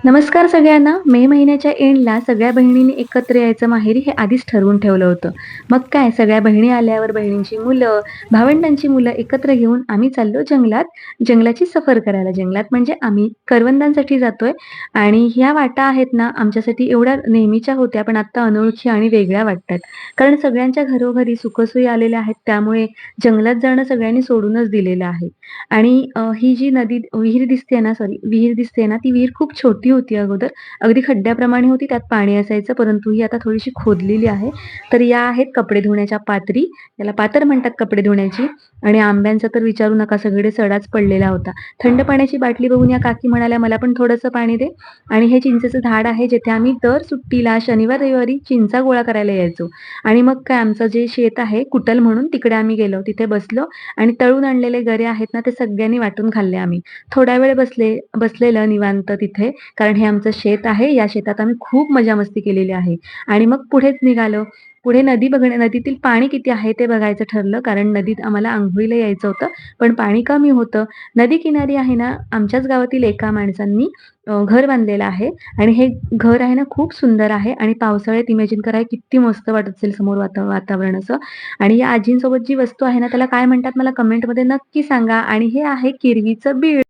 नमस्कार सगळ्यांना. मे महिन्याच्या एंडला सगळ्या बहिणींनी एकत्र यायचं माहेरी हे आधीच ठरवून ठेवलं होतं. मग काय सगळ्या बहिणी आल्यावर बहिणींची मुलं, भावंडांची मुलं एकत्र घेऊन आम्ही चाललो जंगलात. जंगलाची सफर करायला. जंगलात म्हणजे आम्ही करवंदांसाठी जातोय आणि ह्या वाटा आहेत ना आमच्यासाठी एवढ्या नेहमीच्या होत्या, पण आता अनोळखी आणि वेगळ्या वाटतात. कारण सगळ्यांच्या घरोघरी सुखसोयी आलेल्या आहेत, त्यामुळे जंगलात जाणं सगळ्यांनी सोडूनच दिलेलं आहे. आणि ही जी विहीर दिसते ना, विहीर दिसते ना, ती विहीर खूप छोटी होती अगोदर. अगदी खड्ड्याप्रमाणे होती, त्यात पाणी असायचं, परंतु ही आता थोडीशी खोदलेली आहे. तर या आहेत कपडे धुण्याच्या पात्री, त्याला पातर म्हणतात कपडे धुण्याची. आणि आंब्यांचा तर विचारू नका, सगळीकडे सडाच पडलेला होता. थंड पाण्याची बाटली बघून या काकी म्हणाल्या, "मला पण थोडंसं पाणी दे." आणि हे चिंचेचं झाड आहे, जिथे आम्ही दर सुट्टीला शनिवार, रविवारी चिंचा गोळा करायला यायचो. आणि मग काय आमचं जे शेत आहे कुटल म्हणून, तिकडे आम्ही गेलो. तिथे बसलो आणि तळून आणलेले गरे आहेत ना, ते सगळ्यांनी वाटून खाल्ले आम्ही. थोडा वेळ बसलेलं निवांत तिथे, कारण हे आमचं शेत आहे. या शेतात आम्ही खूप मजा-मस्ती केलेली आहे. आणि मग पुढेच निघालो. पुढे नदीतील पाणी किती आहे ते बघायचं ठरलं, कारण नदीत आम्हाला अंघोळीला यायचं होतं, पण पाणी कमी होतं. नदी किनारी आहे ना, आमच्याच गावातील एका माणसांनी घर बांधलेलं आहे आणि हे घर आहे ना, खूप सुंदर आहे आणि पावसाळ्यात इमॅजिन करा किती मस्त वाटत असेल समोर वातावरण असं. आणि या आजींसोबत जी वस्तू आहे ना, त्याला काय म्हणतात मला कमेंटमध्ये नक्की सांगा. आणि हे आहे किरवीचं बीळ.